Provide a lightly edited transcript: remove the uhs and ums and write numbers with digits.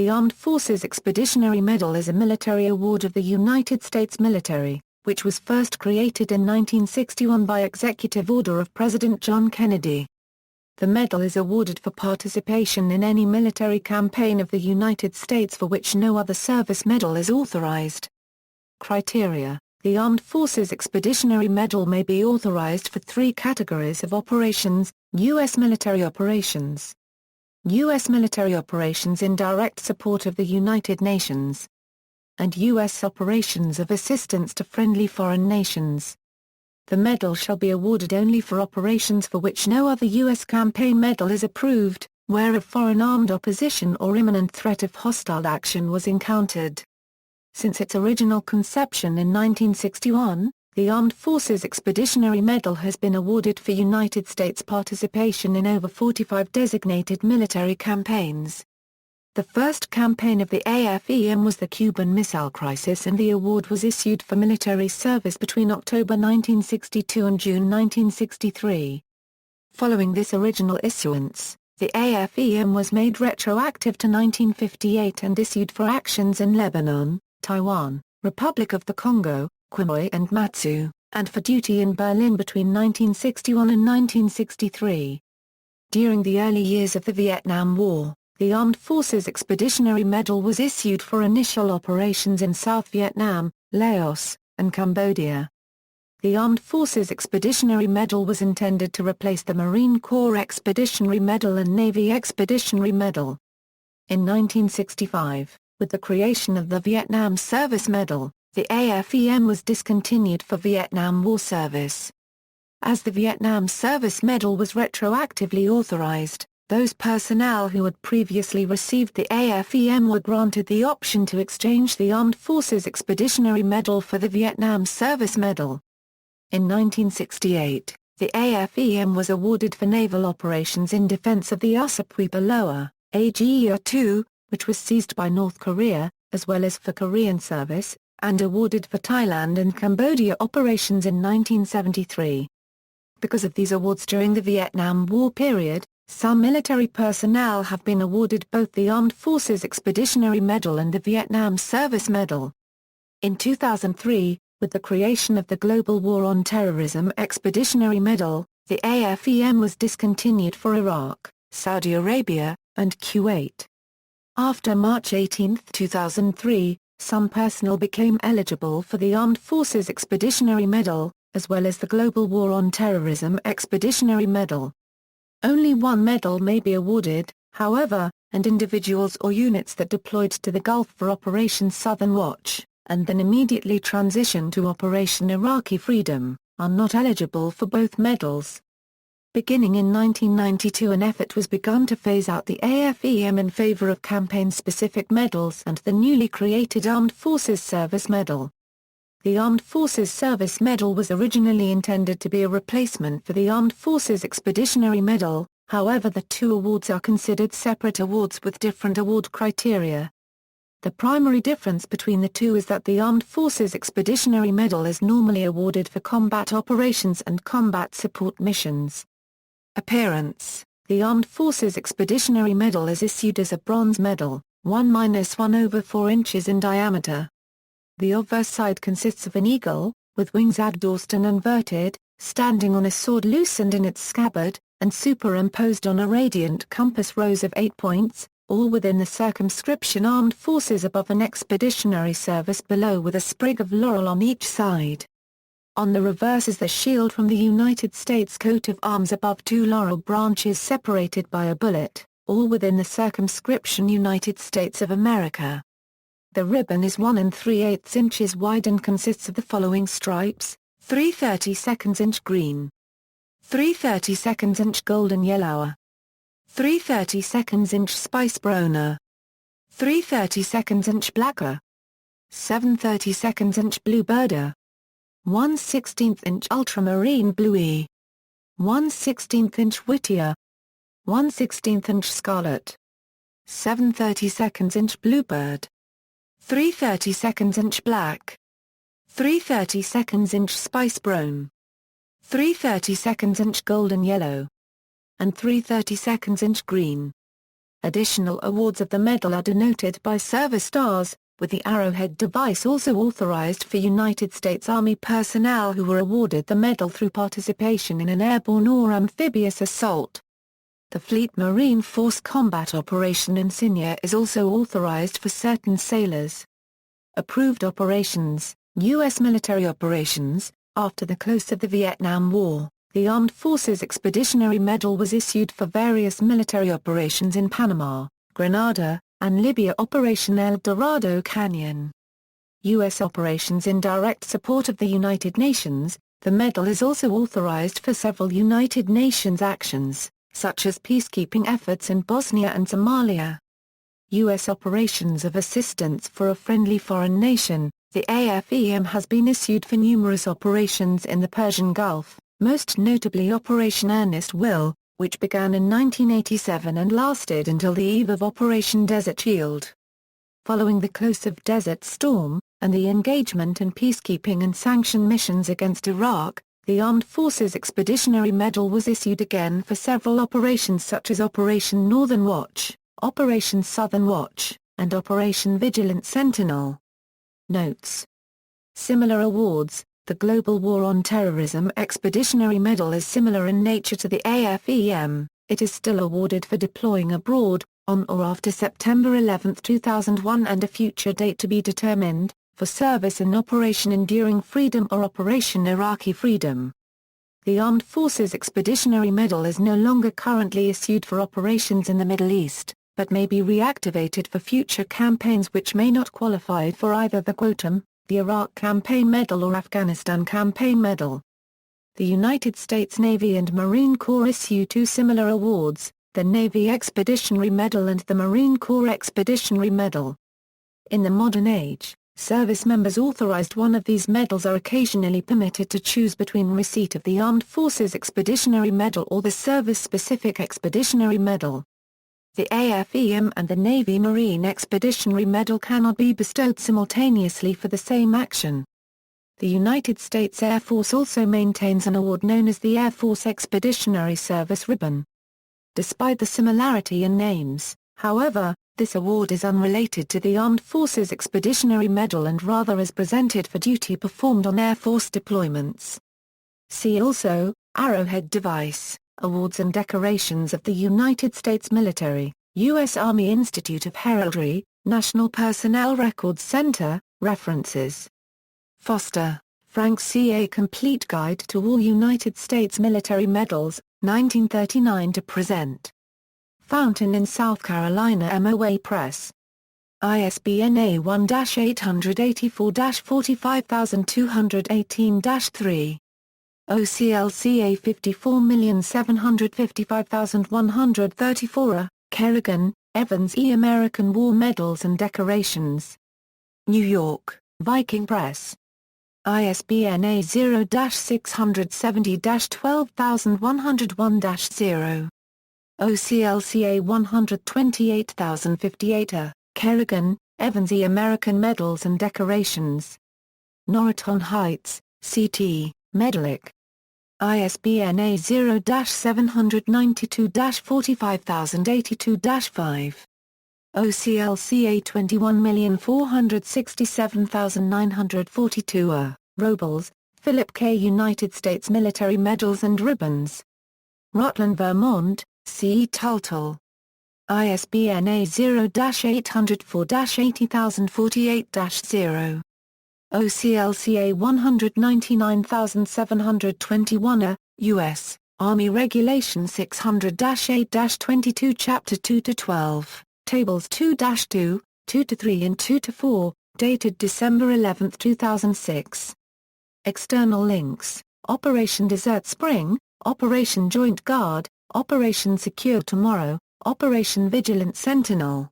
The Armed Forces Expeditionary Medal is a military award of the United States military, which was first created in 1961 by executive order of President John Kennedy. The medal is awarded for participation in any military campaign of the United States for which no other service medal is authorized. Criteria: the Armed Forces Expeditionary Medal may be authorized for 3 categories of operations: U.S. military operations, U.S. military operations in direct support of the United Nations, and U.S. operations of assistance to friendly foreign nations. The medal shall be awarded only for operations for which no other U.S. campaign medal is approved, where a foreign armed opposition or imminent threat of hostile action was encountered. Since its original conception in 1961, the Armed Forces Expeditionary Medal has been awarded for United States participation in over 45 designated military campaigns. The first campaign of the AFEM was the Cuban Missile Crisis, and the award was issued for military service between October 1962 and June 1963. Following this original issuance, the AFEM was made retroactive to 1958 and issued for actions in Lebanon, Taiwan, Republic of the Congo, Quemoy and Matsu, and for duty in Berlin between 1961 and 1963. During the early years of the Vietnam War, the Armed Forces Expeditionary Medal was issued for initial operations in South Vietnam, Laos, and Cambodia. The Armed Forces Expeditionary Medal was intended to replace the Marine Corps Expeditionary Medal and Navy Expeditionary Medal. In 1965, with the creation of the Vietnam Service Medal, the AFEM was discontinued for Vietnam War service. As the Vietnam Service Medal was retroactively authorized, those personnel who had previously received the AFEM were granted the option to exchange the Armed Forces Expeditionary Medal for the Vietnam Service Medal. In 1968, the AFEM was awarded for naval operations in defense of the Usapui Lower, AGER-2, which was seized by North Korea, as well as for Korean service, and awarded for Thailand and Cambodia operations in 1973. Because of these awards during the Vietnam War period, some military personnel have been awarded both the Armed Forces Expeditionary Medal and the Vietnam Service Medal. In 2003, with the creation of the Global War on Terrorism Expeditionary Medal, the AFEM was discontinued for Iraq, Saudi Arabia, and Kuwait. After March 18, 2003, some personnel became eligible for the Armed Forces Expeditionary Medal, as well as the Global War on Terrorism Expeditionary Medal. Only one medal may be awarded, however, and individuals or units that deployed to the Gulf for Operation Southern Watch, and then immediately transitioned to Operation Iraqi Freedom, are not eligible for both medals. Beginning in 1992, an effort was begun to phase out the AFEM in favor of campaign-specific medals and the newly created Armed Forces Service Medal. The Armed Forces Service Medal was originally intended to be a replacement for the Armed Forces Expeditionary Medal, however the two awards are considered separate awards with different award criteria. The primary difference between the two is that the Armed Forces Expeditionary Medal is normally awarded for combat operations and combat support missions. Appearance: the Armed Forces Expeditionary Medal is issued as a bronze medal, 1-1/4 inches in diameter. The obverse side consists of an eagle, with wings addorsed and inverted, standing on a sword loosened in its scabbard, and superimposed on a radiant compass rows of 8 points, all within the circumscription Armed Forces above and Expeditionary Service below, with a sprig of laurel on each side. On the reverse is the shield from the United States coat of arms above 2 laurel branches separated by a bullet, all within the circumscription United States of America. The ribbon is 1 3/8 inches wide and consists of the following stripes: 3 32 green, 3 32 golden yellow, 3 32 spice browner, 3 32 blacker, 7 32 bluebirder, 1/16 ultramarine bluey, 1/16 Whittier, 1/16 scarlet, 7 32 bluebird, 3 32 black, 3 32 spice brown, 3 32 golden yellow, and 3 32 green. Additional awards of the medal are denoted by service stars, with the arrowhead device also authorized for United States Army personnel who were awarded the medal through participation in an airborne or amphibious assault. The Fleet Marine Force Combat Operation Insignia is also authorized for certain sailors. Approved operations, U.S. military operations. After the close of the Vietnam War, the Armed Forces Expeditionary Medal was issued for various military operations in Panama, Grenada, and Libya. Operation El Dorado Canyon. U.S. operations in direct support of the United Nations. The medal is also authorized for several United Nations actions, such as peacekeeping efforts in Bosnia and Somalia. U.S. operations of assistance for a friendly foreign nation. The AFEM has been issued for numerous operations in the Persian Gulf, most notably Operation Earnest Will, which began in 1987 and lasted until the eve of Operation Desert Shield. Following the close of Desert Storm, and the engagement in peacekeeping and sanction missions against Iraq, the Armed Forces Expeditionary Medal was issued again for several operations such as Operation Northern Watch, Operation Southern Watch, and Operation Vigilant Sentinel. Notes. Similar awards. The Global War on Terrorism Expeditionary Medal is similar in nature to the AFEM. It is still awarded for deploying abroad, on or after September 11, 2001 and a future date to be determined, for service in Operation Enduring Freedom or Operation Iraqi Freedom. The Armed Forces Expeditionary Medal is no longer currently issued for operations in the Middle East, but may be reactivated for future campaigns which may not qualify for either the quotum, the Iraq Campaign Medal or Afghanistan Campaign Medal. The United States Navy and Marine Corps issue two similar awards, the Navy Expeditionary Medal and the Marine Corps Expeditionary Medal. In the modern age, service members authorized one of these medals are occasionally permitted to choose between receipt of the Armed Forces Expeditionary Medal or the Service-Specific Expeditionary Medal. The AFEM and the Navy Marine Expeditionary Medal cannot be bestowed simultaneously for the same action. The United States Air Force also maintains an award known as the Air Force Expeditionary Service Ribbon. Despite the similarity in names, however, this award is unrelated to the Armed Forces Expeditionary Medal and rather is presented for duty performed on Air Force deployments. See also, Arrowhead Device. Awards and Decorations of the United States Military, U.S. Army Institute of Heraldry, National Personnel Records Center, References. Foster, Frank C. A Complete Guide to All United States Military Medals, 1939 to present. Fountain in South Carolina MOA Press. ISBN A1-884-45218-3. OCLCA 54755134. Kerrigan, Evans E. American War Medals and Decorations. New York, Viking Press. ISBN A0-670-12101-0. OCLCA 128058. Kerrigan, Evans E. American Medals and Decorations. Norriton Heights, CT, Medalic. ISBN A0-792-45082-5. OCLCA 21467942. Robles, Philip K. United States Military Medals and Ribbons. Rutland, Vermont, C. Tultall. ISBN A0-804-80048-0. OCLCA 199721, U.S., Army Regulation 600-8-22 Chapter 2-12, Tables 2-2, 2-3 and 2-4, dated December 11, 2006. External links: Operation Desert Spring, Operation Joint Guard, Operation Secure Tomorrow, Operation Vigilant Sentinel.